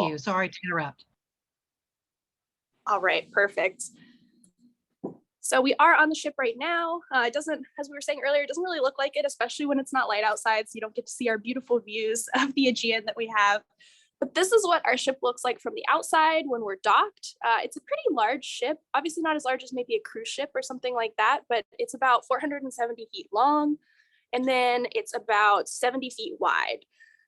you. Sorry to interrupt. All right, perfect. So we are on the ship right now. It doesn't, as we were saying earlier, it doesn't really look like it, especially when it's not light outside, so you don't get to see our beautiful views of the Aegean that we have. But this is what our ship looks like from the outside when we're docked. It's a pretty large ship, obviously not as large as maybe a cruise ship or something like that, but it's about 470 feet long, and then it's about 70 feet wide.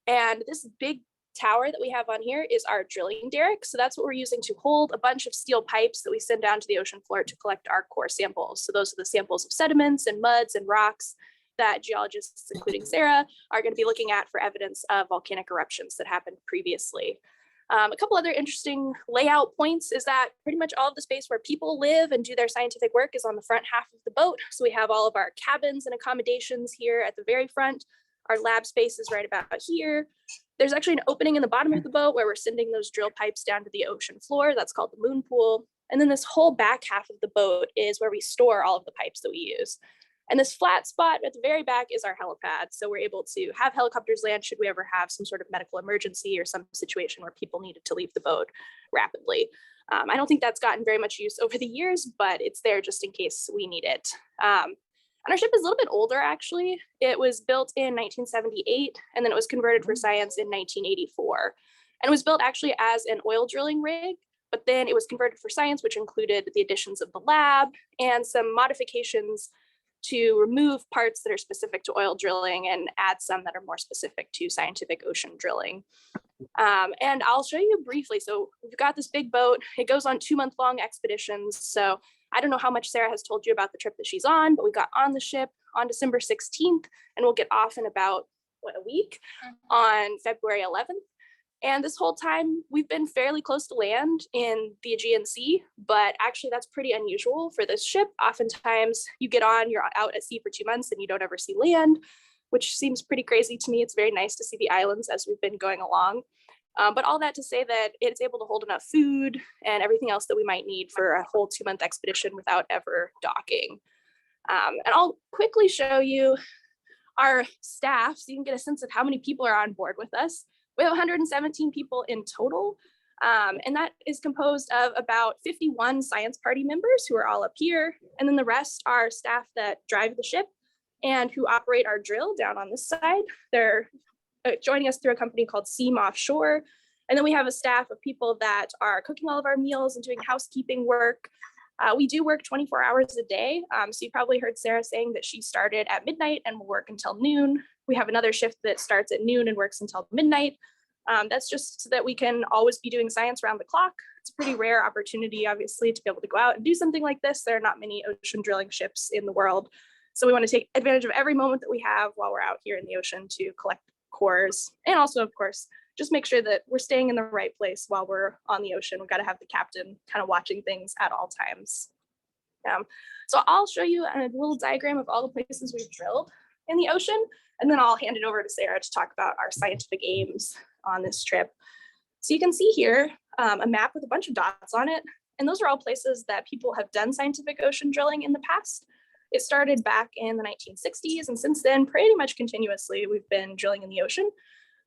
And this big tower that we have on here is our drilling derrick. So that's what we're using to hold a bunch of steel pipes that we send down to the ocean floor to collect our core samples. So those are the samples of sediments and muds and rocks that geologists, including Sarah, are going to be looking at for evidence of volcanic eruptions that happened previously. A couple other interesting layout points is that pretty much all of the space where people live and do their scientific work is on the front half of the boat. So we have all of our cabins and accommodations here at the very front. Our lab space is right about here. There's actually an opening in the bottom of the boat where we're sending those drill pipes down to the ocean floor. That's called the moon pool. And then this whole back half of the boat is where we store all of the pipes that we use. And this flat spot at the very back is our helipad. So we're able to have helicopters land should we ever have some sort of medical emergency or some situation where people needed to leave the boat rapidly. I don't think that's gotten very much use over the years, but it's there just in case we need it. And our ship is a little bit older, actually. It was built in 1978, and then it was converted for science in 1984. And it was built actually as an oil drilling rig, but then it was converted for science, which included the additions of the lab and some modifications to remove parts that are specific to oil drilling and add some that are more specific to scientific ocean drilling. And I'll show you briefly. So we've got this big boat. It goes on 2-month-long expeditions. So I don't know how much Sarah has told you about the trip that she's on, but we got on the ship on December 16th, and we'll get off in about, a week on February 11th. And this whole time we've been fairly close to land in the Aegean Sea, but actually that's pretty unusual for this ship. Oftentimes you get on, you're out at sea for 2 months and you don't ever see land, which seems pretty crazy to me. It's very nice to see the islands as we've been going along. But all that to say that it's able to hold enough food and everything else that we might need for a whole 2-month expedition without ever docking. And I'll quickly show you our staff so you can get a sense of how many people are on board with us. We have 117 people in total, and that is composed of about 51 science party members who are all up here, and then the rest are staff that drive the ship and who operate our drill down on this side. They're joining us through a company called Seam Offshore. And then we have a staff of people that are cooking all of our meals and doing housekeeping work. We do work 24 hours a day. So you probably heard Sarah saying that she started at midnight and will work until noon. We have another shift that starts at noon and works until midnight. That's just so that we can always be doing science around the clock. It's a pretty rare opportunity, obviously, to be able to go out and do something like this. There are not many ocean drilling ships in the world. So we want to take advantage of every moment that we have while we're out here in the ocean to collect cores. And also, of course, just make sure that we're staying in the right place while we're on the ocean. We've got to have the captain kind of watching things at all times. So I'll show you a little diagram of all the places we've drilled in the ocean, and then I'll hand it over to Sarah to talk about our scientific aims on this trip. So you can see here a map with a bunch of dots on it, and those are all places that people have done scientific ocean drilling in the past. It started back in the 1960s, and since then, pretty much continuously, we've been drilling in the ocean.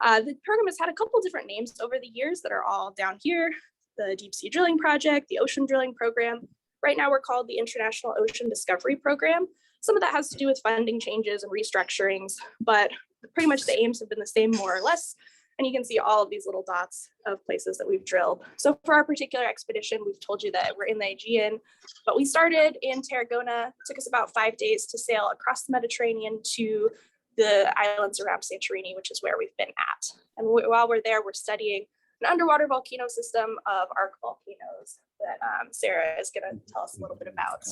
The program has had a couple different names over the years that are all down here: the Deep Sea Drilling Project, the Ocean Drilling Program. Right now, we're called the International Ocean Discovery Program. Some of that has to do with funding changes and restructurings, but pretty much the aims have been the same, more or less. And you can see all of these little dots of places that we've drilled. So for our particular expedition, we've told you that we're in the Aegean, but we started in Tarragona. It took us about 5 days to sail across the Mediterranean to the islands around Santorini, which is where we've been at. And while we're there, we're studying an underwater volcano system of arc volcanoes that Sarah is going to tell us a little bit about.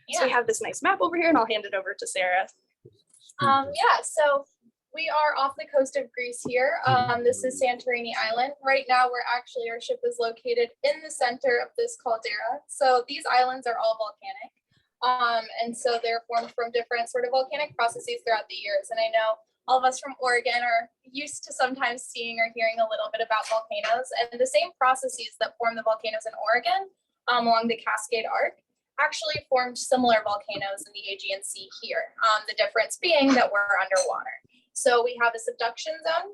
Yeah. So we have this nice map over here, and I'll hand it over to Sarah. So we are off the coast of Greece here. This is Santorini Island. Right now, our ship is located in the center of this caldera. So these islands are all volcanic. And so they're formed from different sort of volcanic processes throughout the years. And I know all of us from Oregon are used to sometimes seeing or hearing a little bit about volcanoes, and the same processes that form the volcanoes in Oregon along the Cascade Arc actually formed similar volcanoes in the Aegean Sea here. The difference being that we're underwater. So we have a subduction zone,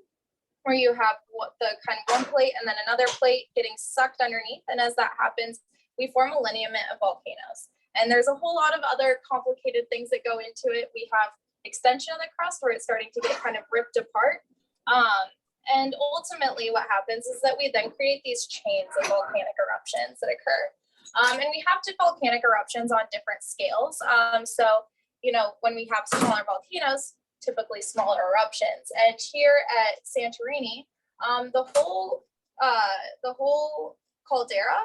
where you have the kind of one plate and then another plate getting sucked underneath. And as that happens, we form a lineament of volcanoes. And there's a whole lot of other complicated things that go into it. We have extension of the crust where it's starting to get kind of ripped apart. And ultimately what happens is that we then create these chains of volcanic eruptions that occur. And we have volcanic eruptions on different scales. So, you know, when we have smaller volcanoes, typically smaller eruptions. And here at Santorini, the whole caldera,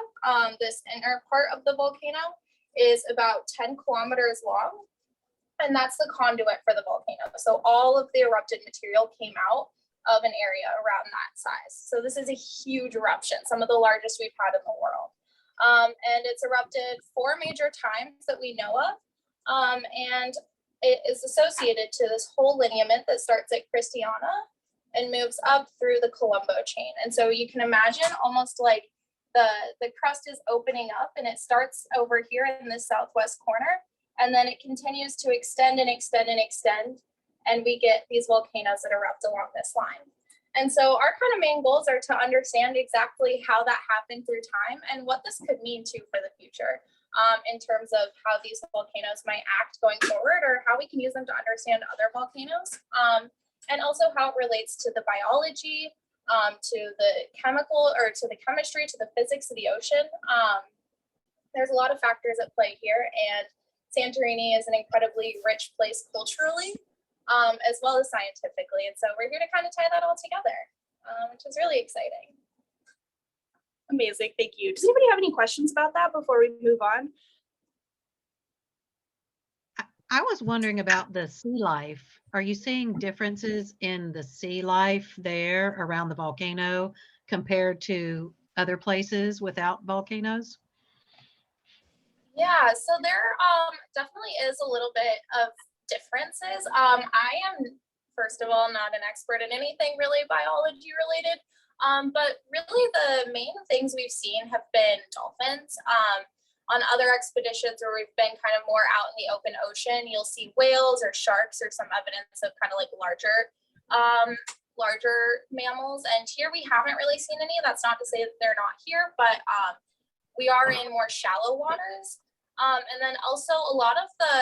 this inner part of the volcano, is about 10 kilometers long. And that's the conduit for the volcano. So all of the erupted material came out of an area around that size. So this is a huge eruption, some of the largest we've had in the world. And it's erupted 4 major times that we know of. And it is associated to this whole lineament that starts at Christiana and moves up through the Colombo chain. And so you can imagine almost like the crust is opening up, and it starts over here in the southwest corner, and then it continues to extend and extend and extend, and we get these volcanoes that erupt along this line. And so our kind of main goals are to understand exactly how that happened through time and what this could mean too for the future, in terms of how these volcanoes might act going forward, or how we can use them to understand other volcanoes, and also how it relates to the biology, to the chemical, or to the chemistry, to the physics of the ocean. There's a lot of factors at play here, and Santorini is an incredibly rich place culturally, as well as scientifically. And so we're here to kind of tie that all together, which is really exciting. Amazing, thank you. Does anybody have any questions about that before we move on? I was wondering about the sea life. Are you seeing differences in the sea life there around the volcano compared to other places without volcanoes? Yeah, so there definitely is a little bit of differences. I am, first of all, not an expert in anything really biology related, but really the main things we've seen have been dolphins. On other expeditions where we've been kind of more out in the open ocean, you'll see whales or sharks or some evidence of kind of like larger mammals. And here we haven't really seen any. That's not to say that they're not here, but we are in more shallow waters. And then also a lot of the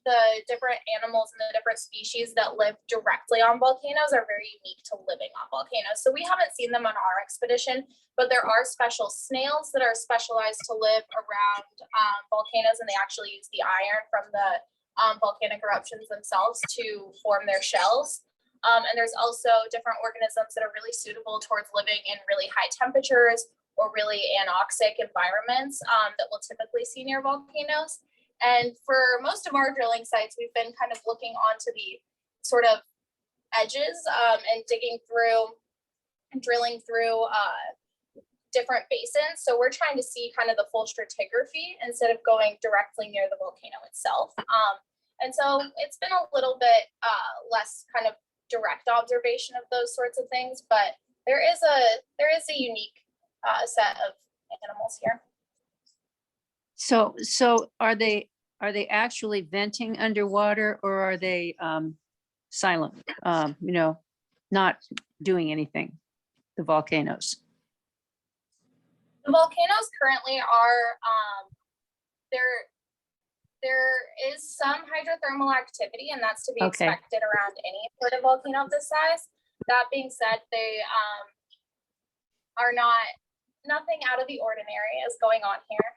the different animals and the different species that live directly on volcanoes are very unique to living on volcanoes. So we haven't seen them on our expedition, but there are special snails that are specialized to live around volcanoes, and they actually use the iron from the volcanic eruptions themselves to form their shells. And there's also different organisms that are really suitable towards living in really high temperatures or really anoxic environments that we'll typically see near volcanoes. And for most of our drilling sites, we've been kind of looking onto the sort of edges and digging through and drilling through different basins. So we're trying to see kind of the full stratigraphy instead of going directly near the volcano itself. And so it's been a little bit less kind of direct observation of those sorts of things, but there is a unique set of animals here. So are they actually venting underwater, or are they silent, not doing anything, the volcanoes? The volcanoes currently are, there is some hydrothermal activity, and that's to be expected around any sort of volcano of this size. That being said, they are nothing out of the ordinary is going on here.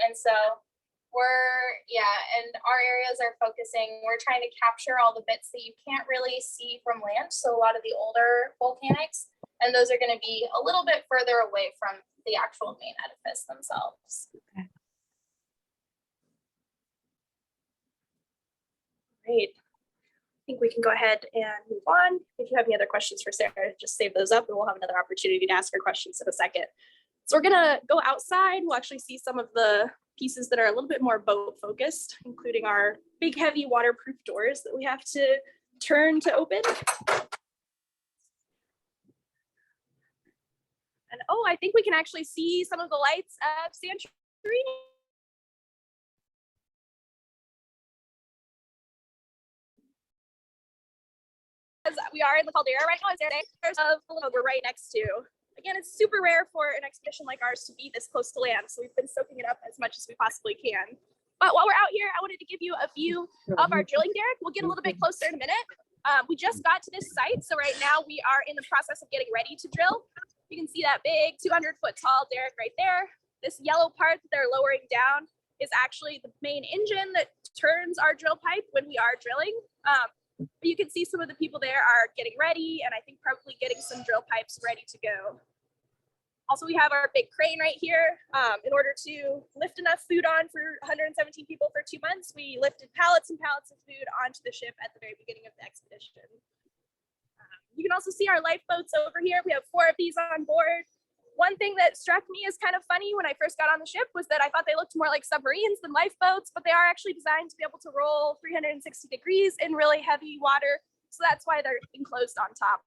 And so and our areas are focusing, we're trying to capture all the bits that you can't really see from land. So a lot of the older volcanics, and those are going to be a little bit further away from the actual main edifice themselves. Okay. Great. I think we can go ahead and move on. If you have any other questions for Sarah, just save those up and we'll have another opportunity to ask her questions in a second. So we're gonna go outside. We'll actually see some of the pieces that are a little bit more boat focused, including our big, heavy waterproof doors that we have to turn to open. And oh, I think we can actually see some of the lights of Santorini. we are in the caldera right now. There's a little we're right next to. Again, it's super rare for an expedition like ours to be this close to land, so we've been soaking it up as much as we possibly can. But while we're out here, I wanted to give you a view of our drilling derrick. We'll get a little bit closer in a minute. We just got to this site, so right now we are in the process of getting ready to drill. You can see that big 200-foot tall derrick right there. This yellow part that they're lowering down is actually the main engine that turns our drill pipe when we are drilling. But you can see some of the people there are getting ready, and I think probably getting some drill pipes ready to go. Also, we have our big crane right here. In order to lift enough food on for 117 people for 2 months, we lifted pallets and pallets of food onto the ship at the very beginning of the expedition. You can also see our lifeboats over here. We have 4 of these on board. One thing that struck me as kind of funny when I first got on the ship was that I thought they looked more like submarines than lifeboats, but they are actually designed to be able to roll 360 degrees in really heavy water. So that's why they're enclosed on top.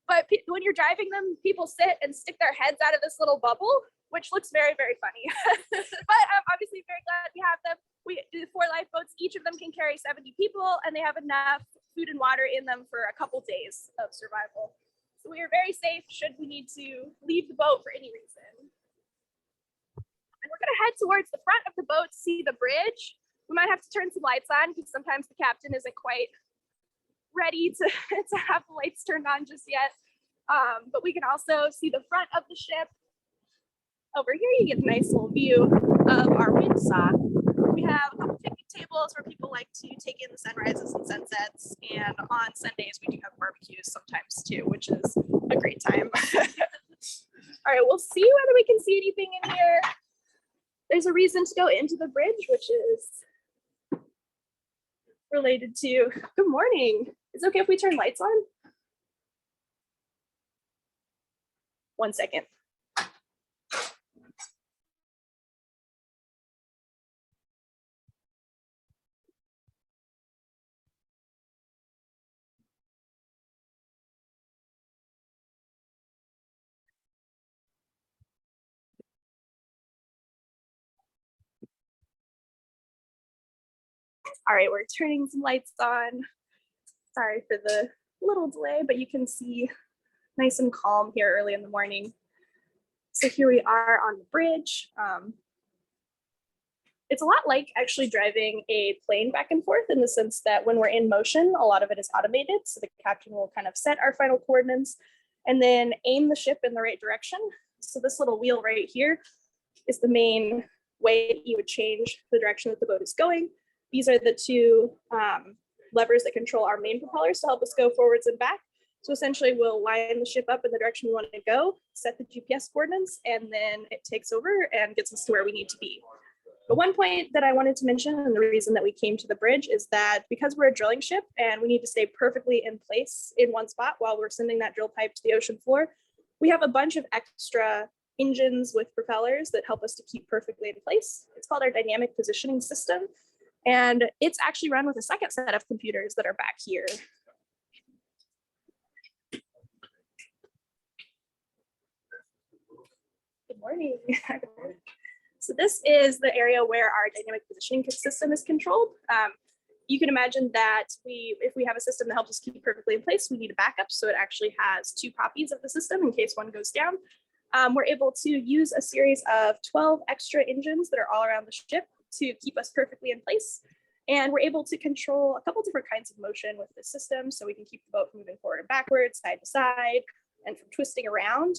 But when you're driving them, people sit and stick their heads out of this little bubble, which looks very, very funny. But I'm obviously very glad we have them. We do 4 lifeboats. Each of them can carry 70 people, and they have enough food and water in them for a couple days of survival. So we are very safe should we need to leave the boat for any reason. And we're going to head towards the front of the boat to see the bridge. We might have to turn some lights on because sometimes the captain isn't quite ready to have the lights turned on just yet. But we can also see the front of the ship. Over here, you get a nice little view of our windsock. We have a couple picnic tables where people like to take in the sunrises and sunsets. And on Sundays, we do have barbecues sometimes too, which is a great time. All right, we'll see whether we can see anything in here. There's a reason to go into the bridge, which is related to, good morning. Is it okay if we turn lights on? 1 second. All right, we're turning some lights on. Sorry for the little delay, but you can see nice and calm here early in the morning. So here we are on the bridge. It's a lot like actually driving a plane back and forth in the sense that when we're in motion, a lot of it is automated. So the captain will kind of set our final coordinates and then aim the ship in the right direction. So this little wheel right here is the main way you would change the direction that the boat is going. These are the 2 levers that control our main propellers to help us go forwards and back. So essentially we'll line the ship up in the direction we want to go, set the GPS coordinates, and then it takes over and gets us to where we need to be. But one point that I wanted to mention, and the reason that we came to the bridge, is that because we're a drilling ship and we need to stay perfectly in place in one spot while we're sending that drill pipe to the ocean floor, we have a bunch of extra engines with propellers that help us to keep perfectly in place. It's called our dynamic positioning system. And it's actually run with a second set of computers that are back here. Good morning. So this is the area where our dynamic positioning system is controlled. You can imagine that if we have a system that helps us keep perfectly in place, we need a backup. So it actually has 2 copies of the system in case one goes down. We're able to use a series of 12 extra engines that are all around the ship to keep us perfectly in place. And we're able to control a couple different kinds of motion with this system. So we can keep the boat from moving forward and backwards, side to side, and from twisting around.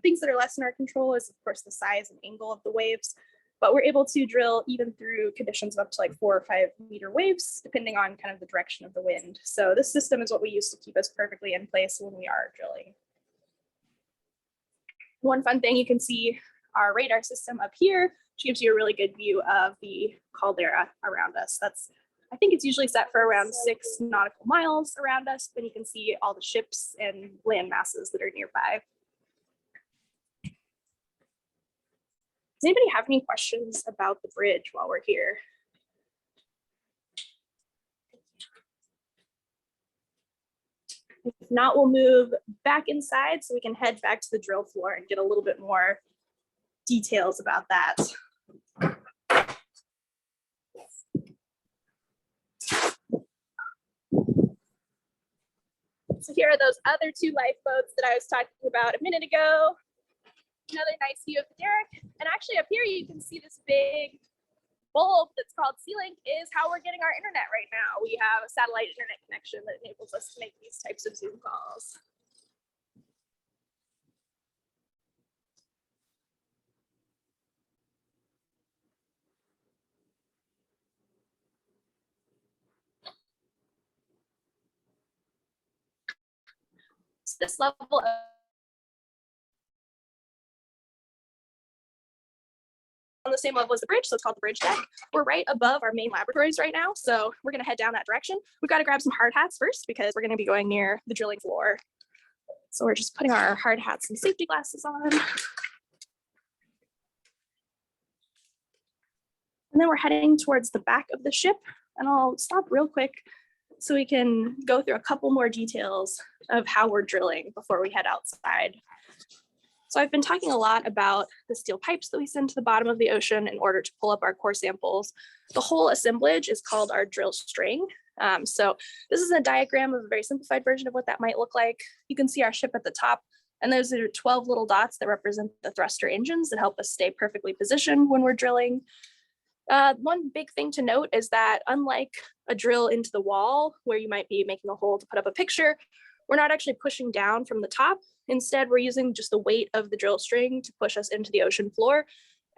Things that are less in our control is, of course, the size and angle of the waves. But we're able to drill even through conditions of up to like 4 or 5 meter waves, depending on kind of the direction of the wind. So this system is what we use to keep us perfectly in place when we are drilling. One fun thing, you can see our radar system up here, which gives you a really good view of the caldera around us. I think it's usually set for around 6 nautical miles around us. Then you can see all the ships and land masses that are nearby. Does anybody have any questions about the bridge while we're here? If not, we'll move back inside so we can head back to the drill floor and get a little bit more details about that. So here are those other two lifeboats that I was talking about a minute ago. Another nice view of the derrick. And actually up here, you can see this big bulb that's called Sea-Link is how we're getting our internet right now. We have a satellite internet connection that enables us to make these types of Zoom calls. So this level of on the same level as the bridge, so it's called the bridge deck. We're right above our main laboratories right now, so we're going to head down that direction. We've got to grab some hard hats first because we're going to be going near the drilling floor. So we're just putting our hard hats and safety glasses on. And then we're heading towards the back of the ship, and I'll stop real quick so we can go through a couple more details of how we're drilling before we head outside. So I've been talking a lot about the steel pipes that we send to the bottom of the ocean in order to pull up our core samples. The whole assemblage is called our drill string. So this is a diagram of a very simplified version of what that might look like. You can see our ship at the top, and those are 12 little dots that represent the thruster engines that help us stay perfectly positioned when we're drilling. One big thing to note is that unlike a drill into the wall, where you might be making a hole to put up a picture, we're not actually pushing down from the top. Instead, we're using just the weight of the drill string to push us into the ocean floor,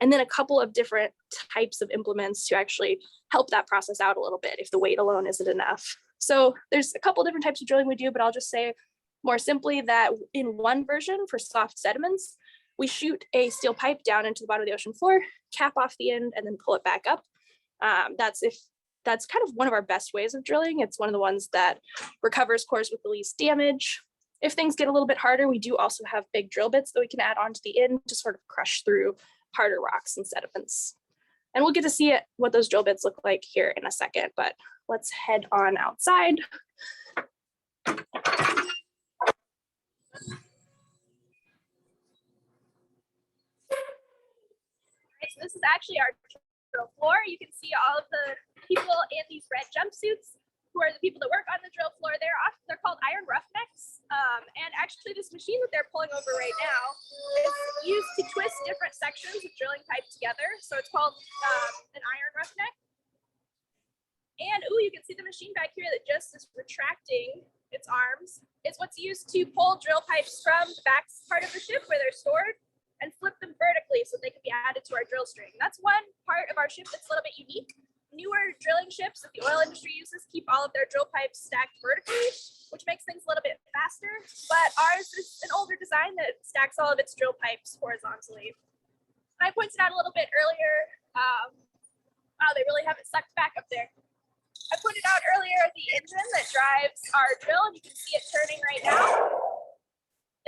and then a couple of different types of implements to actually help that process out a little bit if the weight alone isn't enough. So there's a couple different types of drilling we do, but I'll just say more simply that in one version for soft sediments, we shoot a steel pipe down into the bottom of the ocean floor, cap off the end, and then pull it back up. That's kind of one of our best ways of drilling. It's one of the ones that recovers cores with the least damage. If things get a little bit harder, we do also have big drill bits that we can add onto the end to sort of crush through harder rocks and sediments. And we'll get to see what those drill bits look like here in a second, but let's head on outside. So this is actually our drill floor. You can see all of the people in these red jumpsuits who are the people that work on the drill floor. They're called iron roughnecks. And actually this machine that they're pulling over right now is used to twist different sections of drilling pipe together. So it's called an iron roughneck. And you can see the machine back here that just is retracting its arms. It's what's used to pull drill pipes from the back part of the ship where they're stored and flip them vertically so they can be added to our drill string. That's one part of our ship that's a little bit unique. Newer drilling ships that the oil industry uses keep all of their drill pipes stacked vertically, which makes things a little bit faster. But ours is an older design that stacks all of its drill pipes horizontally. I pointed out a little bit earlier, wow, they really have it sucked back up there. I pointed out earlier the engine that drives our drill, and you can see it turning right now.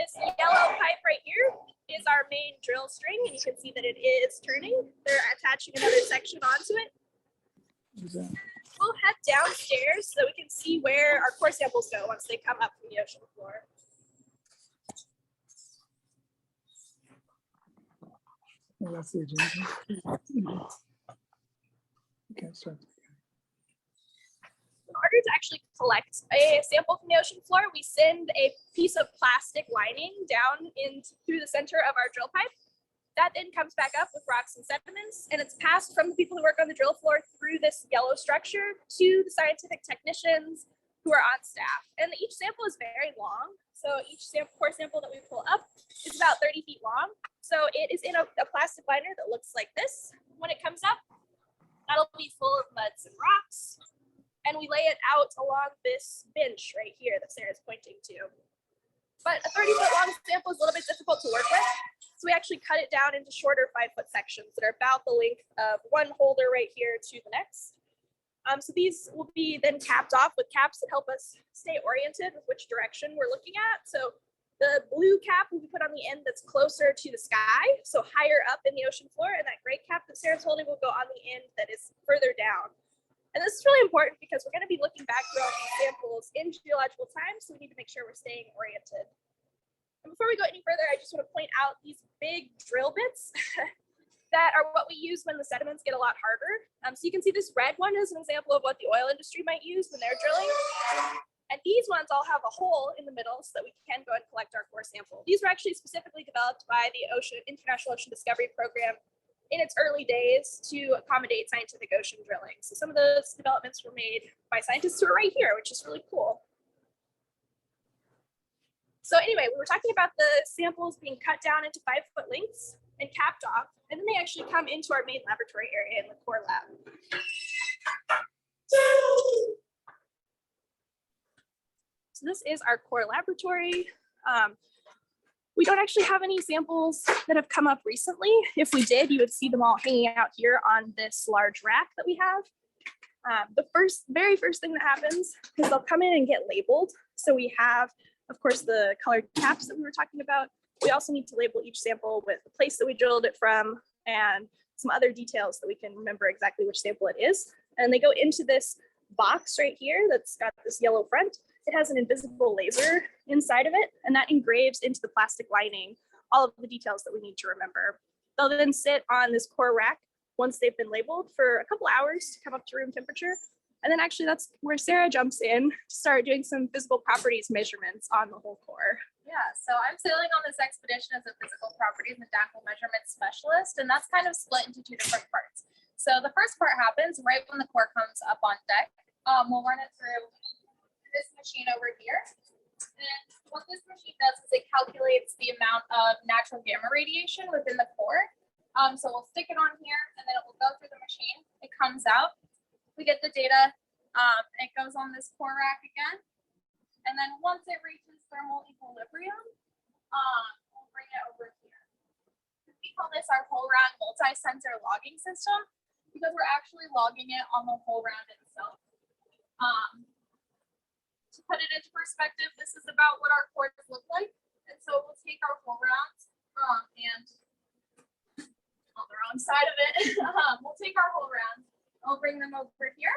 This yellow pipe right here is our main drill string, and you can see that it is turning. They're attaching another section onto it. We'll head downstairs so we can see where our core samples go once they come up from the ocean floor. Well, that's the agenda. Okay, start. In order to actually collect a sample from the ocean floor, we send a piece of plastic lining down through the center of our drill pipe. That then comes back up with rocks and sediments, and it's passed from the people who work on the drill floor through this yellow structure to the scientific technicians who are on staff. And each sample is very long. So each core sample that we pull up is about 30 feet long. So it is in a plastic liner that looks like this. When it comes up, that'll be full of muds and rocks. And we lay it out along this bench right here that Sarah's pointing to. But a 30-foot long sample is a little bit difficult to work with. So we actually cut it down into shorter 5-foot sections that are about the length of one holder right here to the next. So these will be then capped off with caps that help us stay oriented with which direction we're looking at. So the blue cap will be put on the end that's closer to the sky, so higher up in the ocean floor, and that gray cap that Sarah's holding will go on the end that is further down. And this is really important because we're going to be looking back through all these samples in geological time, so we need to make sure we're staying oriented. And before we go any further, I just want to point out these big drill bits that are what we use when the sediments get a lot harder. So you can see this red one is an example of what the oil industry might use when they're drilling. And these ones all have a hole in the middle so that we can go and collect our core sample. These were actually specifically developed by the International Ocean Discovery Program in its early days to accommodate scientific ocean drilling. So some of those developments were made by scientists who are right here, which is really cool. So anyway, we were talking about the samples being cut down into 5-foot lengths and capped off, and then they actually come into our main laboratory area in the core lab. So this is our core laboratory. We don't actually have any samples that have come up recently. If we did, you would see them all hanging out here on this large rack that we have. The very first thing that happens is they'll come in and get labeled. So we have, of course, the colored caps that we were talking about. We also need to label each sample with the place that we drilled it from and some other details so that we can remember exactly which sample it is. And they go into this box right here that's got this yellow front. It has an invisible laser inside of it, and that engraves into the plastic lining all of the details that we need to remember. They'll then sit on this core rack once they've been labeled for a couple hours to come up to room temperature. And then actually that's where Sarah jumps in to start doing some physical properties measurements on the whole core. Yeah, so I'm sailing on this expedition as a physical properties and data measurement specialist, and that's kind of split into 2 different parts. So the first part happens right when the core comes up on deck. We'll run it through this machine over here. And what this machine does is it calculates the amount of natural gamma radiation within the core. So we'll stick it on here and then it will go through the machine. It comes out. We get the data. It goes on this core rack again. And then once it reaches thermal equilibrium, we'll bring it over here. We call this our whole round multi-sensor logging system because we're actually logging it on the whole round itself. To put it into perspective, this is about what our cores look like. And so we'll take our whole rounds and on the wrong side of it, we'll take our whole rounds. I'll bring them over here.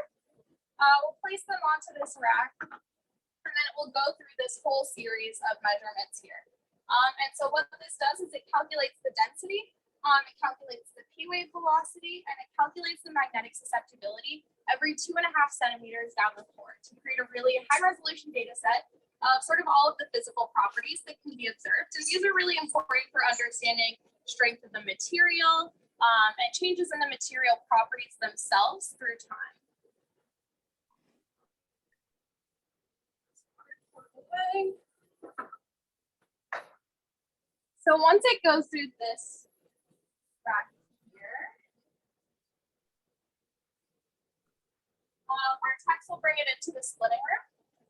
We'll place them onto this rack, and then it will go through this whole series of measurements here. And so what this does is it calculates the density, it calculates the P wave velocity, and it calculates the magnetic susceptibility every 2.5 centimeters down the core to create a really high resolution data set of sort of all of the physical properties that can be observed. And these are really important for understanding strength of the material and changes in the material properties themselves through time. So once it goes through this rack here, our techs will bring it into the splitting room.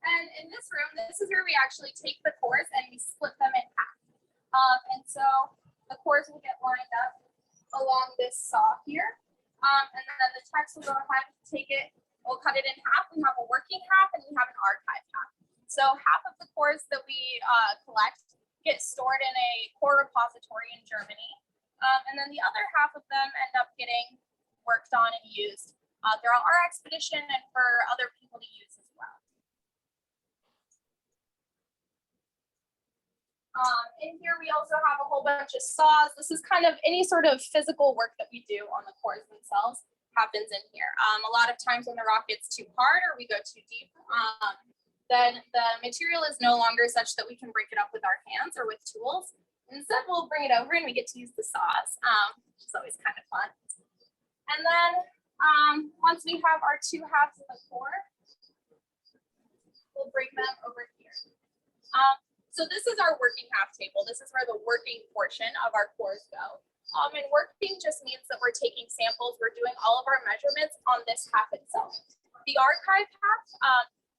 And in this room, this is where we actually take the cores and we split them in half. And so the cores will get lined up along this saw here. And then the techs will go ahead and take it, we'll cut it in half. We have a working half and we have an archive half. So half of the cores that we collect get stored in a core repository in Germany. And then the other half of them end up getting worked on and used throughout our expedition and for other people to use as well. In here, we also have a whole bunch of saws. This is kind of any sort of physical work that we do on the cores themselves happens in here. A lot of times when the rock gets too hard or we go too deep, then the material is no longer such that we can break it up with our hands or with tools. Instead, we'll bring it over and we get to use the saws, which is always kind of fun. And then once we have our 2 halves of the core, we'll bring them over here. So this is our working half table. This is where the working portion of our cores go. And working just means that we're taking samples, we're doing all of our measurements on this half itself. The archive half,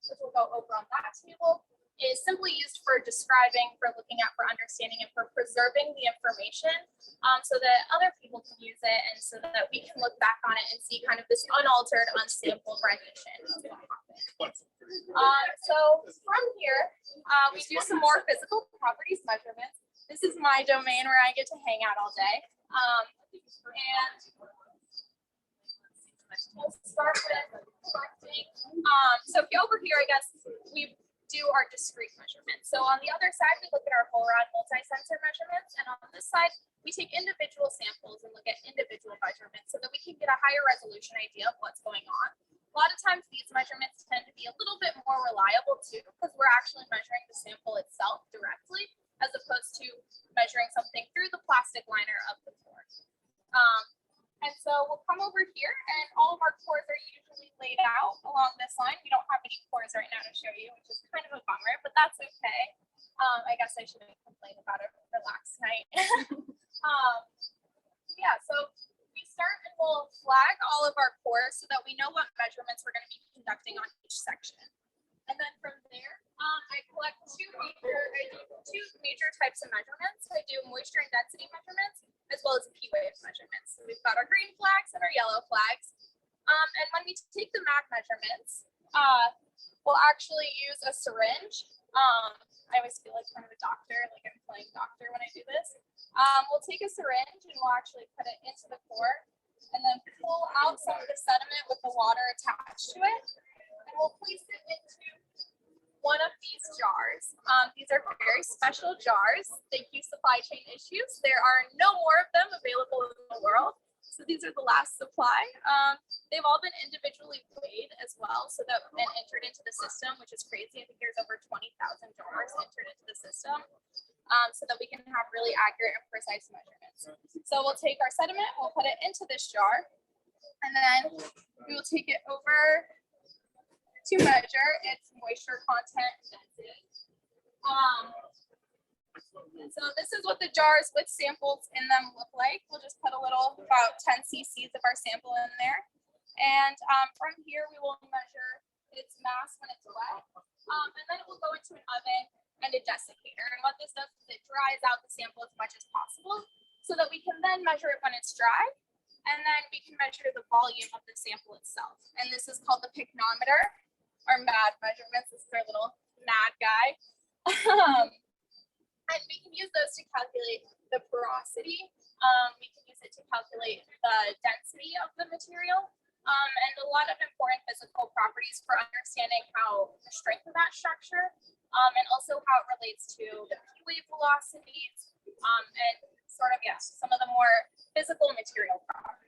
which we'll go over on that table, is simply used for describing, for looking at, for understanding, and for preserving the information so that other people can use it and so that we can look back on it and see kind of this unaltered, unsampled rendition of what happened. So from here, we do some more physical properties measurements. This is my domain where I get to hang out all day. And we'll start with collecting. So if you over here, I guess we do our discrete measurements. So on the other side, we look at our whole round multi-sensor measurements. And on this side, we take individual samples and look at individual measurements so that we can get a higher resolution idea of what's going on. lot of times these measurements tend to be a little bit more reliable too, because we're actually measuring the sample itself directly, as opposed to measuring something through the plastic liner of the core. And so we'll come over here, and all of our cores are usually laid out along this line. We don't have any cores right now to show you, which is kind of a bummer, but that's okay. I guess I shouldn't complain about a relaxed night. Yeah, so we start and we'll flag all of our cores so that we know what measurements we're going to be conducting on each section. And then from there, I collect two major types of measurements. I do moisture and density measurements, as well as P wave measurements. So we've got our green flags and our yellow flags. And when we take the MAC measurements, we'll actually use a syringe. I always feel like kind of a doctor, like I'm playing doctor when I do this. We'll take a syringe and we'll actually put it into the core and then pull out some of the sediment with the water attached to it. And we'll place it into one of these jars. These are very special jars. Thank you, supply chain issues. There are no more of them available in the world. So these are the last supply. They've all been individually weighed as well, so that and entered into the system, which is crazy. I think there's over 20,000 jars entered into the system, so that we can have really accurate and precise measurements. So we'll take our sediment, we'll put it into this jar, and then we will take it over to measure its moisture content and density. And so this is what the jars with samples in them look like. We'll just put a little, about 10 cc's of our sample in there. And from here, we will measure its mass when it's wet. And then it will go into an oven and a desiccator. And what this does is it dries out the sample as much as possible so that we can then measure it when it's dry. And then we can measure the volume of the sample itself. And this is called the pycnometer, or MAD measurements. This is our little MAD guy. And we can use those to calculate the porosity. We can use it to calculate the density of the material, and a lot of important physical properties for understanding how the strength of that structure, and also how it relates to the P wave velocities, and sort of, yes, some of the more physical material properties.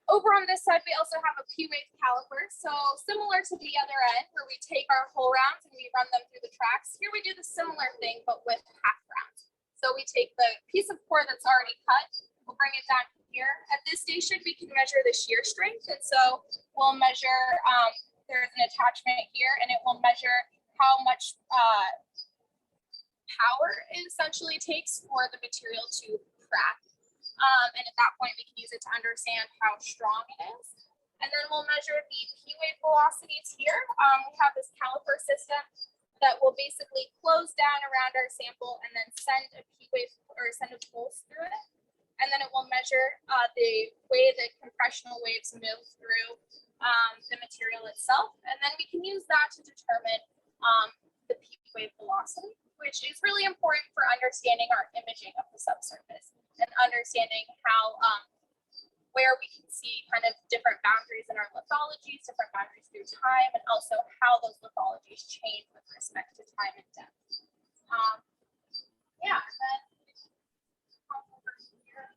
Over on this side, we also have a P wave caliper. So similar to the other end, where we take our whole rounds and we run them through the tracks. Here we do the similar thing, but with half rounds. So we take the piece of core that's already cut, we'll bring it down here. At this station, we can measure the shear strength. And so we'll measure, there's an attachment here, and it will measure how much power it essentially takes for the material to crack. And at that point, we can use it to understand how strong it is. And then we'll measure the P wave velocities here. We have this caliper system that will basically close down around our sample and then send a P wave or send a pulse through it. And then it will measure the way that compressional waves move through the material itself. And then we can use that to determine the P wave velocity, which is really important for understanding our imaging of the subsurface and understanding how, where we can see kind of different boundaries in our lithologies, different boundaries through time, and also how those lithologies change with respect to time and depth. Yeah, and then over here,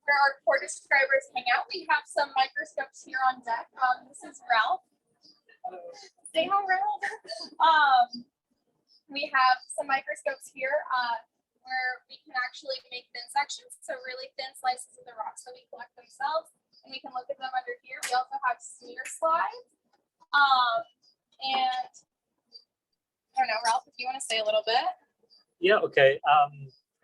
where our core describers hang out, we have some microscopes here on deck. This is Ralph. Say hi, Ralph. We have some microscopes here where we can actually make thin sections, so really thin slices of the rocks that we collect themselves, and we can look at them under here. We also have smear slides. And I don't know, Ralph, if you want to say a little bit. Yeah, okay.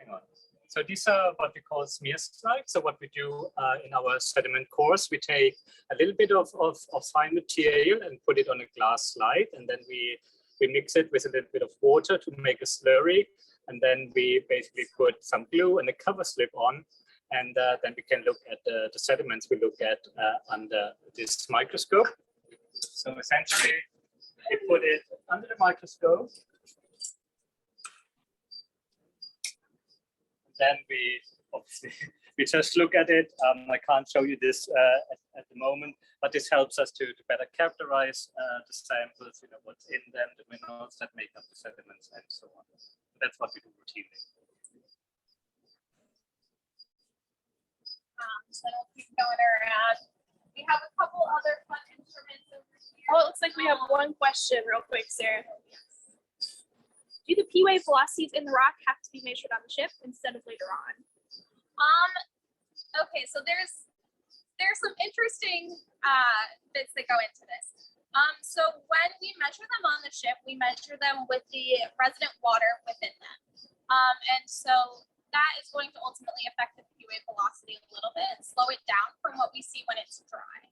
Hang on. So these are what we call smear slides. So what we do in our sediment course, we take a little bit of fine material and put it on a glass slide, and then we mix it with a little bit of water to make a slurry. And then we basically put some glue and a cover slip on, and then we can look at the sediments we look at under this microscope. So essentially, we put it under the microscope. Then we obviously we just look at it. I can't show you this at the moment, but this helps us to better characterize the samples, you know, what's in them, the minerals that make up the sediments, and so on. That's what we do routinely. So keep going around. We have a couple other fun instruments over here. Oh, it looks like we have one question real quick, Sarah. Do the P wave velocities in the rock have to be measured on the ship instead of later on? Okay, so there's some interesting bits that go into this. So when we measure them on the ship, we measure them with the resident water within them. And so that is going to ultimately affect the P wave velocity a little bit and slow it down from what we see when it's dry.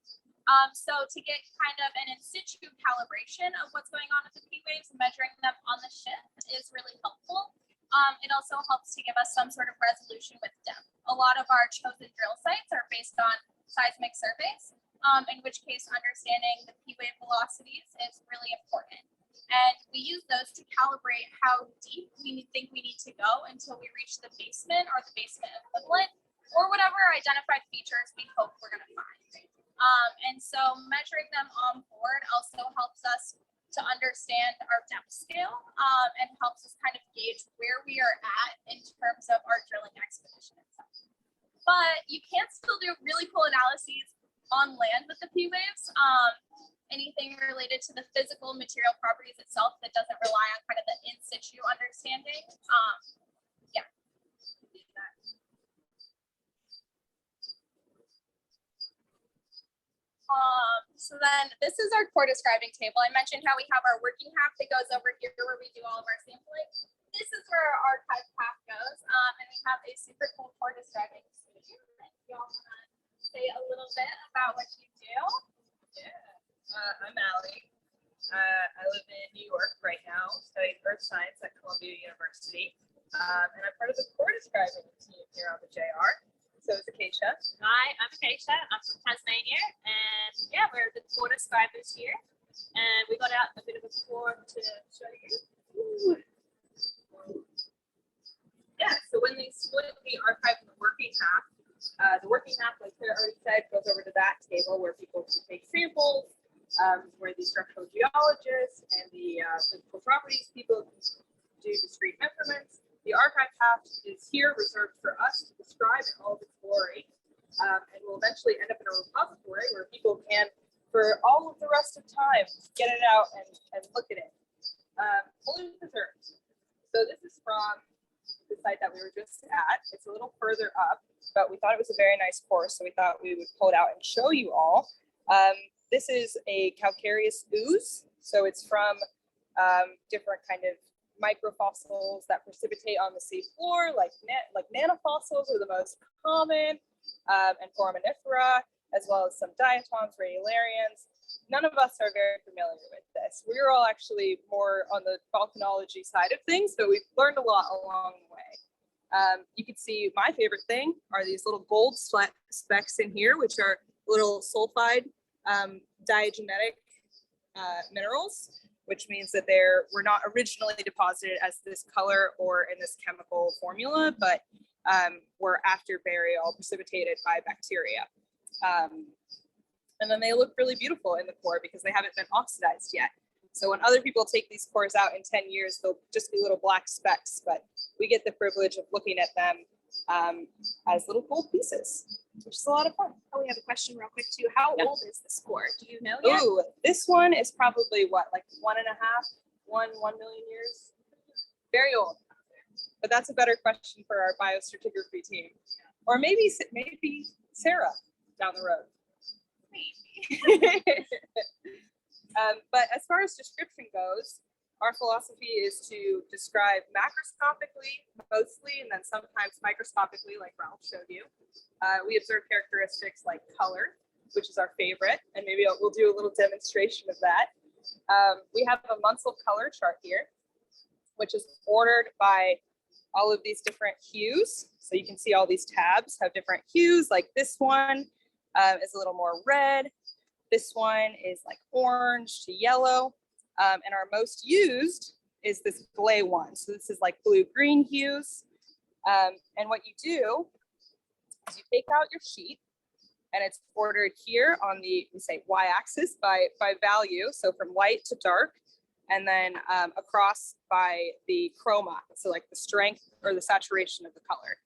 So to get kind of an in situ calibration of what's going on with the P waves, measuring them on the ship is really helpful. It also helps to give us some sort of resolution with depth. A lot of our chosen drill sites are based on seismic surveys, in which case understanding the P wave velocities is really important. And we use those to calibrate how deep we think we need to go until we reach the basement or the basement equivalent, or whatever identified features we hope we're going to find. And so measuring them on board also helps us to understand our depth scale and helps us kind of gauge where we are at in terms of our drilling expedition itself. But you can still do really cool analyses on land with the P waves. Anything related to the physical material properties itself that doesn't rely on kind of the in situ understanding. Yeah. So then this is our core describing table. I mentioned how we have our working half that goes over here where we do all of our sampling. This is where our archive half goes. And we have a super cool core describing station. You all want to say a little bit about what you do? I'm Allie. I live in New York right now, studying earth science at Columbia University. And I'm part of the core describing team here on the JR. So is Acacia. Hi, I'm Acacia. I'm from Tasmania. And yeah, we're the core describers here. And we got out a bit of a tour to show you. Yeah, so when they split the archive and the working half, like Claire already said, goes over to that table where people can take samples, where the structural geologists and the physical properties people can do discrete measurements. The archive half is here reserved for us to describe in all of its glory, and will eventually end up in a repository where people can, for all of the rest of time, get it out and look at it. Fully preserved. So this is from the site that we were just at. It's a little further up, but we thought it was a very nice course, so we thought we would pull it out and show you all. This is a calcareous ooze, so it's from different kind of microfossils that precipitate on the sea floor, like nanofossils are the most common, and foraminifera, as well as some diatoms, radiolarians. None of us are very familiar with this. We're all actually more on the volcanology side of things, so we've learned a lot along the way. You can see my favorite thing are these little gold specks in here, which are little sulfide diagenetic minerals, which means that were not originally deposited as this color or in this chemical formula, but were after burial precipitated by bacteria. And then they look really beautiful in the core because they haven't been oxidized yet. So when other people take these cores out in 10 years, they'll just be little black specks, but we get the privilege of looking at them as little gold pieces, which is a lot of fun. Oh, we have a question real quick too. How old is this core? Do you know yet? Ooh, this one is probably what, like 1 million years? Very old. But that's a better question for our biostratigraphy team. Or maybe Sarah down the road. But as far as description goes, our philosophy is to describe macroscopically mostly, and then sometimes microscopically, like Ralph showed you. We observe characteristics like color, which is our favorite, and maybe we'll do a little demonstration of that. We have a Munsell color chart here, which is ordered by all of these different hues. So you can see all these tabs have different hues, like this one is a little more red. This one is like orange to yellow. And our most used is this gray one. So this is like blue-green hues. And what you do is you take out your sheet, and it's ordered here on the, we say, y-axis by value. So from light to dark, and then across by the chroma. So like the strength or the saturation of the color.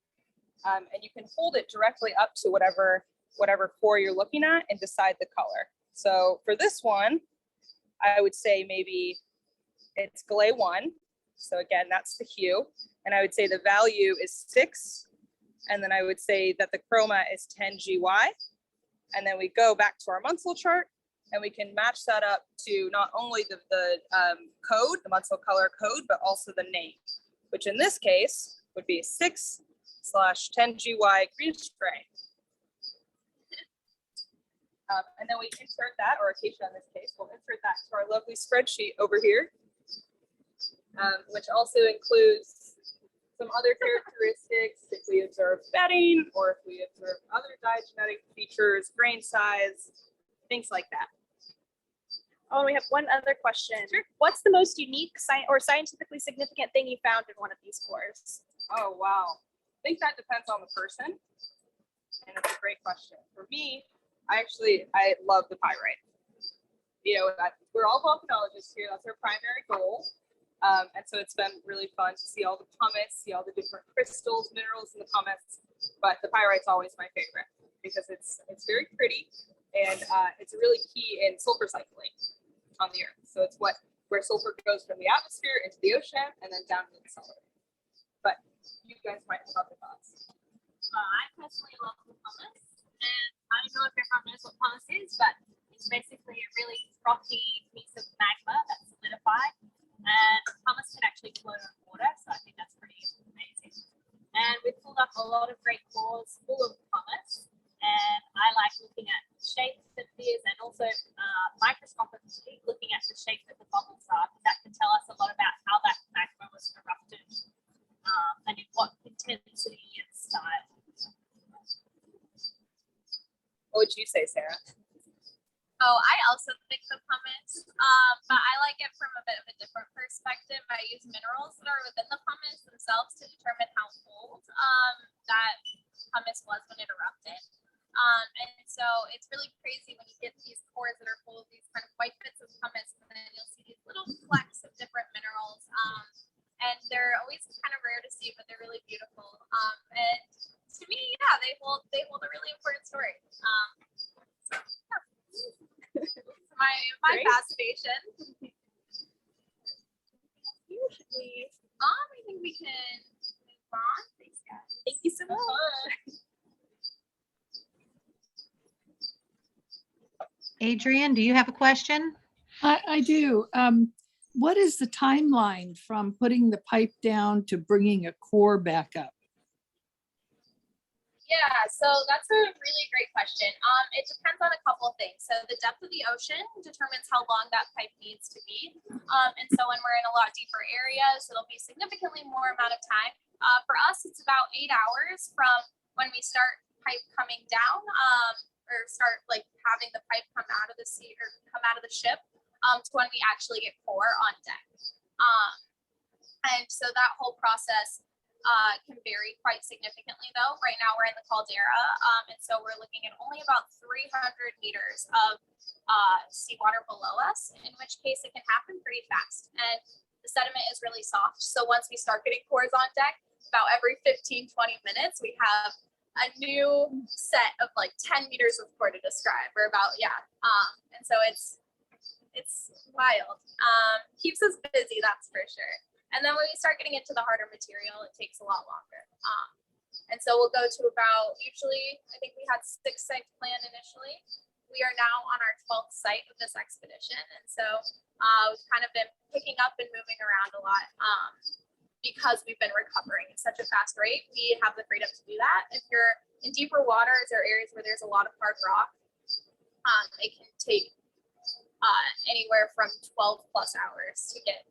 And you can hold it directly up to whatever whatever core you're looking at and decide the color. So for this one, I would say maybe it's Galay 1. So again, that's the hue. And I would say the value is 6. And then I would say that the chroma is 10 GY. And then we go back to our Munsell chart and we can match that up to not only the code, the Munsell color code, but also the name, which in this case would be 6/10 GY green spray. And then we insert that, or Acacia in this case, we'll insert that to our lovely spreadsheet over here, which also includes some other characteristics if we observe bedding or if we observe other diagenetic features, grain size, things like that. Oh, we have one other question. Sure. What's the most unique or scientifically significant thing you found in one of these cores? Oh, wow. I think that depends on the person. And it's a great question. For me, I love the pyrite. You know, we're all volcanologists here. That's our primary goal. And so it's been really fun to see all the pumice, see all the different crystals, minerals in the pumice. But the pyrite's always my favorite because it's very pretty and it's really key in sulfur cycling on the Earth. So it's where sulfur goes from the atmosphere into the ocean and then down into the cellar. But you guys might have other thoughts. I personally love the pumice, and I don't know if everyone knows what pumice is, but it's basically a really frothy piece of magma that's solidified, and pumice can actually float on water, so I think that's pretty amazing. And we've pulled up a lot of great cores full of pumice, and I like looking at shapes of these and also microscopically looking at the shape that the bubbles are, because that can tell us a lot about how that magma was erupted and in what intensity and style. What would you say, Sarah? Oh, I also think the pumice, but I like it from a bit of a different perspective. I use minerals that are within the pumice themselves to determine how old that pumice was when it erupted. And so it's really crazy when you get these cores that are full of these kind of white bits of pumice, and then you'll see these little flecks of different minerals. And they're always kind of rare to see, but they're really beautiful. And to me, yeah, they hold a really important story. So, yeah. my fascination. Usually, I think we can move on. Thanks, guys. Thank you so much. Adrian, do you have a question? I do. What is the timeline from putting the pipe down to bringing a core back up? Yeah, so that's a really great question. It depends on a couple of things. So the depth of the ocean determines how long that pipe needs to be. And so when we're in a lot deeper areas, it'll be significantly more amount of time. For us, it's about 8 hours from when we start pipe coming down, or start like having the pipe come out of the sea or come out of the ship, to when we actually get core on deck. And so that whole process can vary quite significantly though. Right now we're in the caldera, and so we're looking at only about 300 meters of seawater below us, in which case it can happen pretty fast. And the sediment is really soft. So once we start getting cores on deck, about every 15-20 minutes, we have a new set of like 10 meters of core to describe, or about, and so it's wild. Keeps us busy, that's for sure. And then when we start getting into the harder material, it takes a lot longer. And so we'll go to about, usually, I think we had 6 sites planned initially. We are now on our 12th site of this expedition. And so we've kind of been picking up and moving around a lot because we've been recovering at such a fast rate. We have the freedom to do that. If you're in deeper waters or areas where there's a lot of hard rock, it can take anywhere from 12 plus hours to get,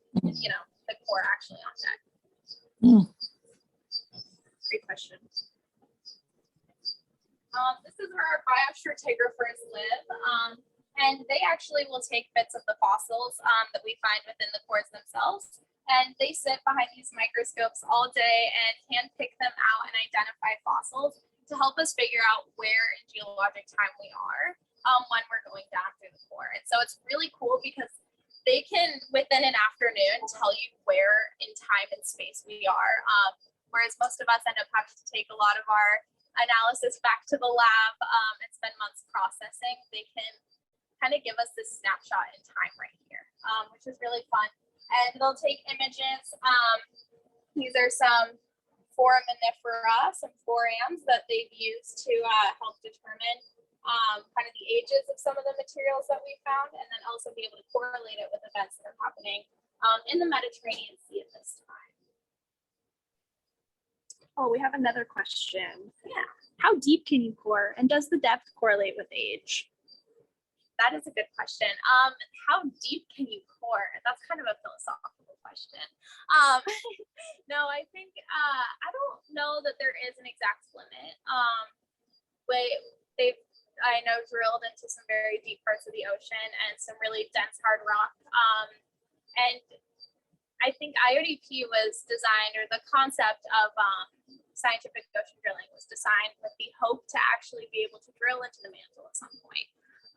the core actually on deck. Great question. This is where our biostratigraphers live, and they actually will take bits of the fossils that we find within the cores themselves, and they sit behind these microscopes all day and hand pick them out and identify fossils to help us figure out where in geologic time we are when we're going down through the core. And so it's really cool because they can, within an afternoon, tell you where in time and space we are, whereas most of us end up having to take a lot of our analysis back to the lab and spend months processing, they can kind of give us this snapshot in time right here, which is really fun. And they'll take images. These are some foraminifera, some forams that they've used to help determine kind of the ages of some of the materials that we found, and then also be able to correlate it with events that are happening in the Mediterranean Sea at this time. Oh, we have another question. Yeah, How deep can you core, and does the depth correlate with age? that is a good question. How deep can you core? That's kind of a philosophical question. No, I think I don't know that there is an exact limit. I know drilled into some very deep parts of the ocean and some really dense hard rock. And I think IODP was designed, or the concept of scientific ocean drilling was designed with the hope to actually be able to drill into the mantle at some point.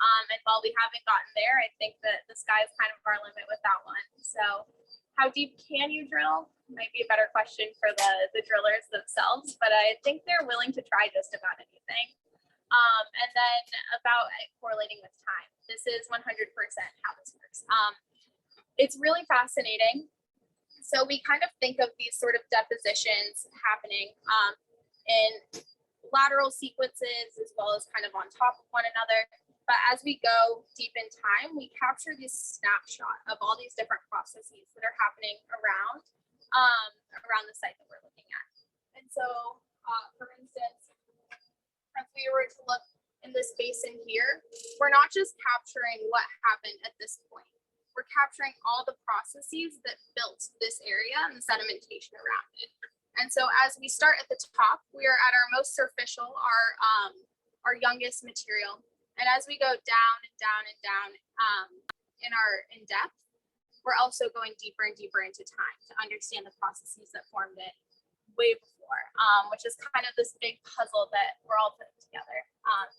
And while we haven't gotten there, I think that the sky is kind of our limit with that one. So how deep can you drill? Might be a better question for the drillers themselves, but I think they're willing to try just about anything. And then about correlating with time. This is 100% how this works. It's really fascinating. So we kind of think of these sort of depositions happening in lateral sequences as well as kind of on top of one another. But as we go deep in time, we capture this snapshot of all these different processes that are happening around the site that we're looking at. And so, for instance, if we were to look in this basin here, we're not just capturing what happened at this point. We're capturing all the processes that built this area and the sedimentation around it. And so as we start at the top, we are at our most superficial, our youngest material. And as we go down and down and down in depth, we're also going deeper and deeper into time to understand the processes that formed it way before, which is kind of this big puzzle that we're all putting together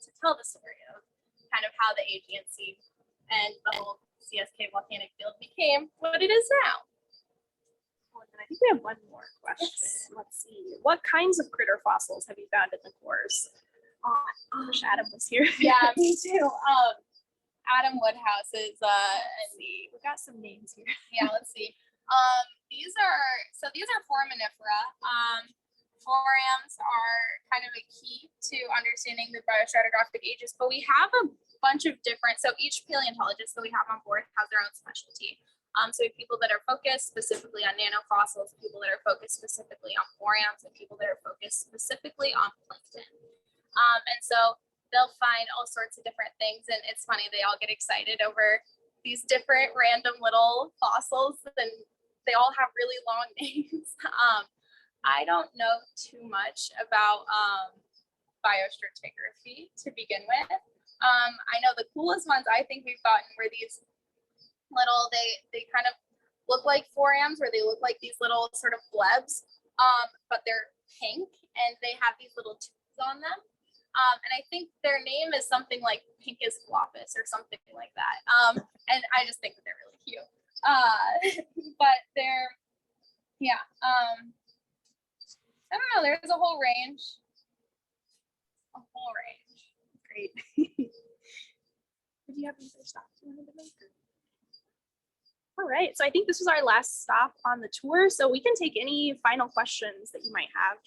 to tell the story of kind of how the Aegean Sea and the whole CSK volcanic field became what it is now. I think we have one more question. Yes. Let's see. What kinds of critter fossils have you found in the cores? Oh, I wish Adam was here. Yeah, me too. Adam Woodhouse is we got some names here. Yeah, let's see. These are foraminifera. Forams are kind of a key to understanding the biostratigraphic ages, but we have a bunch of different, so each paleontologist that we have on board has their own specialty. So we have people that are focused specifically on nanofossils, people that are focused specifically on forams, and people that are focused specifically on plankton. And so they'll find all sorts of different things, and it's funny, they all get excited over these different random little fossils, and they all have really long names. I don't know too much about biostratigraphy to begin with. I know the coolest ones I think we've gotten were these little, they kind of look like forams, where they look like these little sort of blebs, but they're pink and they have these little tubes on them. And I think their name is something like Pincus floppus or something like that. And I just think that they're really cute. But they're, yeah. I don't know, there's a whole range. Great. Did you have any other stops you wanted to make? All right, so I think this was our last stop on the tour, so we can take any final questions that you might have.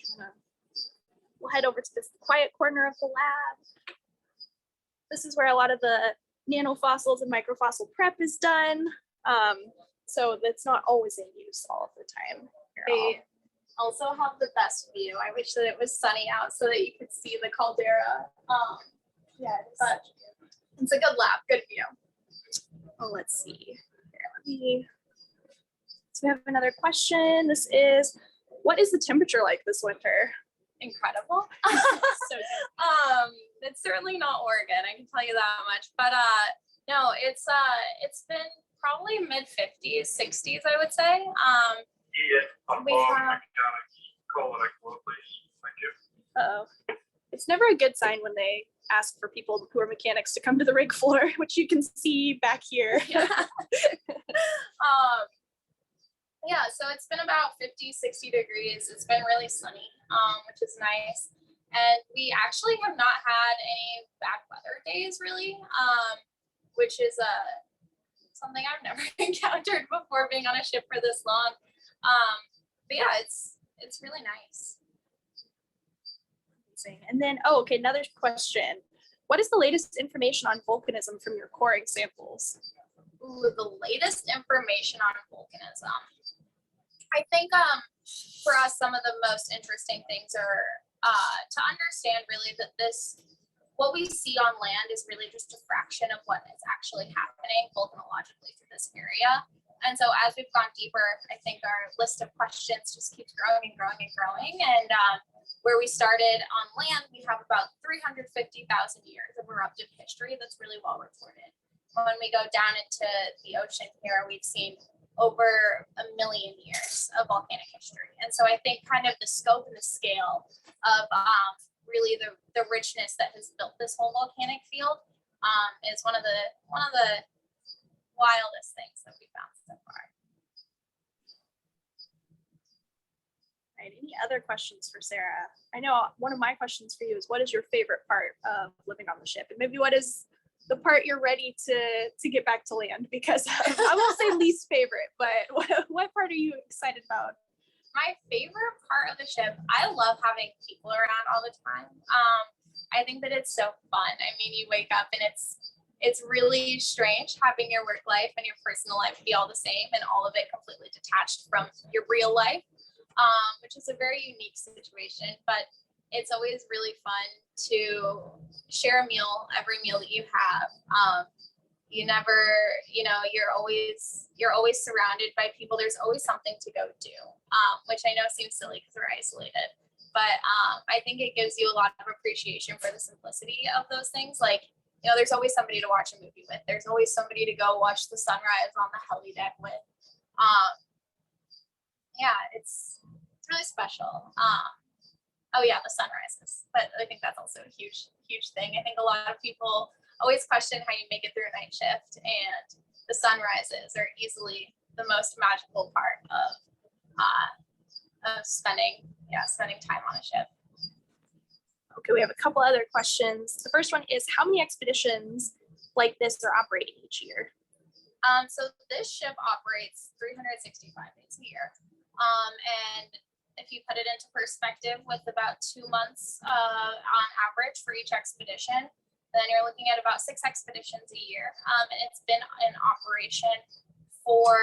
We'll head over to this quiet corner of the lab. This is where a lot of the nanofossils and microfossil prep is done. So that's not always in use all of the time. They also have the best view. I wish that it was sunny out so that you could see the caldera. Yeah, but it's a good lab, good view. Oh, let's see. Here, so we have another question. This is, what is the temperature like this winter? Incredible. So It's certainly not Oregon, I can tell you that much. But no, it's been probably mid 50s, 60s, I would say. I'm we Bob, have- mechanics. Call the next one, please. Thank you. Uh-oh. It's never a good sign when they ask for people who are mechanics to come to the rig floor, which you can see back here. Yeah, so it's been about 50, 60 degrees. It's been really sunny, which is nice. And we actually have not had any bad weather days really, which is something I've never encountered before being on a ship for this long. But yeah, it's really nice. Amazing. And then, oh, okay, another question. What is the latest information on volcanism from your coring samples? Ooh, the latest information on volcanism. I think for us, some of the most interesting things are to understand really that what we see on land is really just a fraction of what is actually happening volcanologically through this area. And so as we've gone deeper, I think our list of questions just keeps growing and growing and growing. And where we started on land, we have about 350,000 years of eruptive history that's really well reported. When we go down into the ocean here, we've seen over 1 million years of volcanic history. And so I think kind of the scope and the scale of really the richness that has built this whole volcanic field is one of the wildest things that we found so far. Right. Any other questions for Sarah? I know one of my questions for you is, what is your favorite part of living on the ship? And maybe what is the part you're ready to get back to land? Because I won't say least favorite, but what part are you excited about? My favorite part of the ship, I love having people around all the time. I think that it's so fun. I mean, you wake up and it's really strange having your work life and your personal life be all the same and all of it completely detached from your real life, which is a very unique situation, but it's always really fun to share a meal, every meal that you have. You never, you're always surrounded by people. There's always something to go do, which I know seems silly because we're isolated, but I think it gives you a lot of appreciation for the simplicity of those things. Like, there's always somebody to watch a movie with. There's always somebody to go watch the sunrise on the heli deck with. Yeah, it's really special. Oh yeah, the sunrises, but I think that's also a huge thing. I think a lot of people always question how you make it through a night shift, and the sunrises are easily the most magical part of spending time on a ship. Okay, we have a couple other questions. The first one is, how many expeditions like this are operating each year? So this ship operates 365 days a year. And if you put it into perspective with about 2 months on average for each expedition, then you're looking at about 6 expeditions a year. And it's been in operation for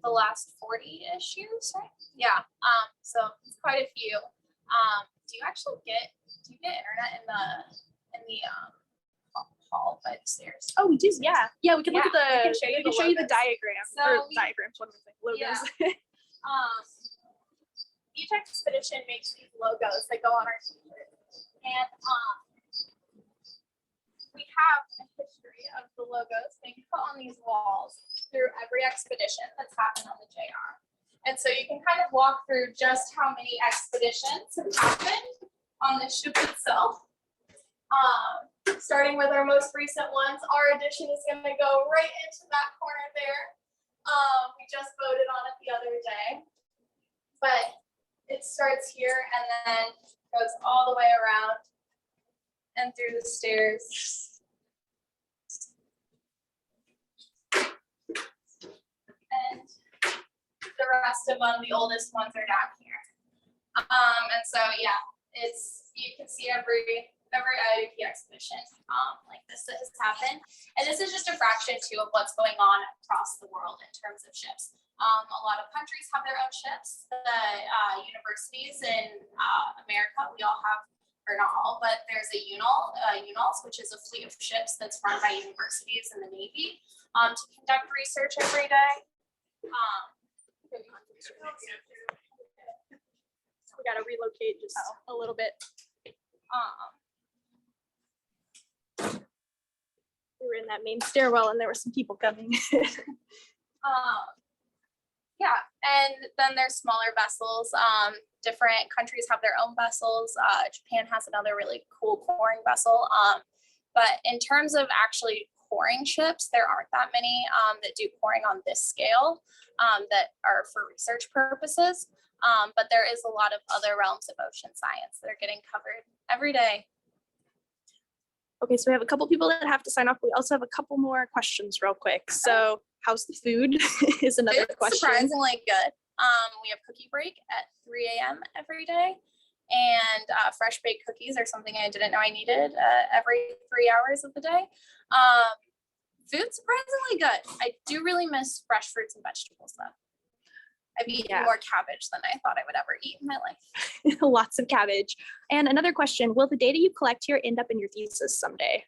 the last 40-ish years, right? Yeah. So it's quite a few. Do you get internet in the hall by the stairs? Oh, we do. Yeah. We can look at we we can show you the diagram. So diagrams. What am I saying? Logos. Yeah. Each expedition makes these logos that go on our t-shirt, and we have a history of the logos being put on these walls through every expedition that's happened on the JR. And so you can kind of walk through just how many expeditions have happened on the ship itself. Starting with our most recent ones, our edition is going to go right into that corner there. We just voted on it the other day, but it starts here and then goes all the way around and through the stairs. And the rest of them, the oldest ones, are down here. And so yeah, you can see every IOP expedition like this that has happened. And this is just a fraction too of what's going on across the world in terms of ships. A lot of countries have their own ships. The universities in America, we all have, or not all, but there's a UNOLS, which is a fleet of ships that's run by universities and the Navy to conduct research every day. We got to relocate just a little bit. We were in that main stairwell and there were some people coming. Yeah, and then there's smaller vessels. Different countries have their own vessels. Japan has another really cool coring vessel. But in terms of actually coring ships, there aren't that many that do coring on this scale that are for research purposes. But there is a lot of other realms of ocean science that are getting covered every day. Okay, so we have a couple people that have to sign off. We also have a couple more questions real quick. So how's the food is another It's question. surprisingly good. We have cookie break at 3 a.m. every day. And fresh baked cookies are something I didn't know I needed every 3 hours of the day. Food's surprisingly good. I do really miss fresh fruits and vegetables though. I've eaten more cabbage than I thought I would ever eat in my life. Lots of cabbage. And another question, will the data you collect here end up in your thesis someday?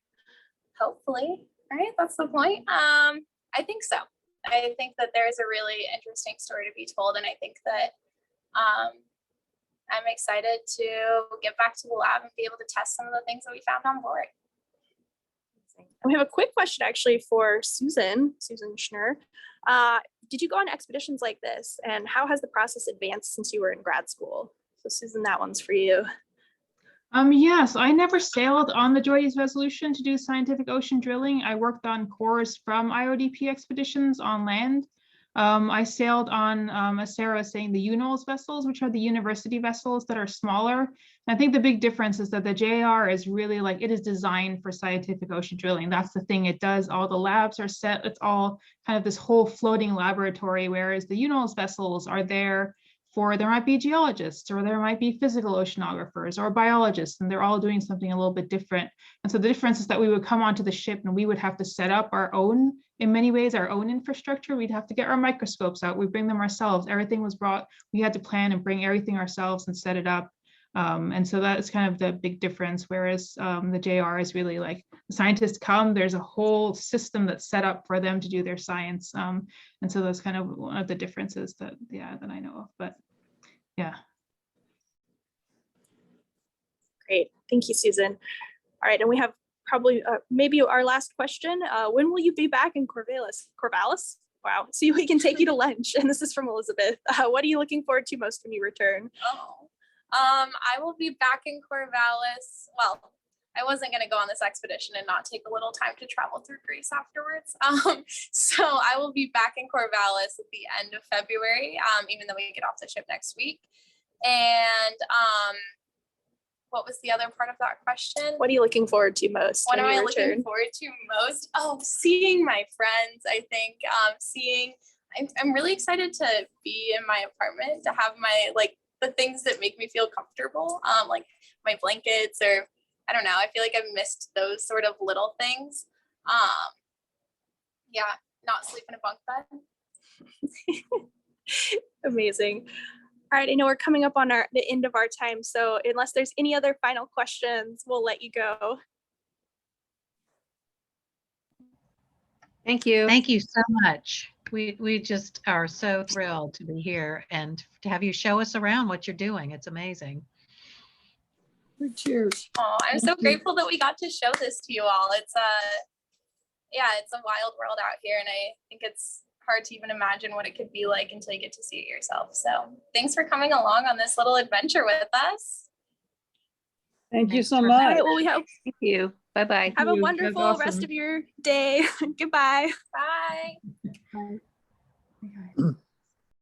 Hopefully, right? That's the point. I think so. I think that there's a really interesting story to be told. And I think that I'm excited to get back to the lab and be able to test some of the things that we found on board. And we have a quick question actually for Susan Schnur. Did you go on expeditions like this, and how has the process advanced since you were in grad school? So Susan, that one's for you. Yes, I never sailed on the JOIDES Resolution to do scientific ocean drilling. I worked on cores from IODP expeditions on land. I sailed on, as Sarah was saying, the UNOLS vessels, which are the university vessels that are smaller. And I think the big difference is that the JR is really like, it is designed for scientific ocean drilling. That's the thing it does. All the labs are set. It's all kind of this whole floating laboratory, whereas the UNOLS vessels are there for, there might be geologists, or there might be physical oceanographers or biologists, and they're all doing something a little bit different. And so the difference is that we would come onto the ship and we would have to set up our own, in many ways, our own infrastructure. We'd have to get our microscopes out. We bring them ourselves. Everything was brought. We had to plan and bring everything ourselves and set it up. And so that's kind of the big difference. Whereas the JR is really like, the scientists come, there's a whole system that's set up for them to do their science. And so that's kind of one of the differences that, that I know of, but yeah. Great, thank you, Susan. All right, and we have probably maybe our last question. When will you be back in Corvallis? Wow, so we can take you to lunch. And this is from Elizabeth. What are you looking forward to most when you return? I will be back in Corvallis. Well, I wasn't going to go on this expedition and not take a little time to travel through Greece afterwards. So I will be back in Corvallis at the end of February, even though we get off the ship next week. And what was the other part of that question? What are you looking forward to most? What am I looking forward to most? Oh, seeing my friends, I think. I'm really excited to be in my apartment, to have my, like, the things that make me feel comfortable, like my blankets, or I don't know, I feel like I've missed those sort of little things. Yeah, not sleep in a bunk bed. Amazing. All right, I know we're coming up on the end of our time, so unless there's any other final questions, we'll let you go. Thank you. Thank you so much. We just are so thrilled to be here and to have you show us around what you're doing. It's amazing. Cheers. Oh, I'm so grateful that we got to show this to you all. It's a wild world out here, and I think it's hard to even imagine what it could be like until you get to see it yourself. So thanks for coming along on this little adventure with us. Thank you so for much. All right, well, we have Thank you. Bye-bye. a That's wonderful rest awesome. of your day. Goodbye. Bye. Bye.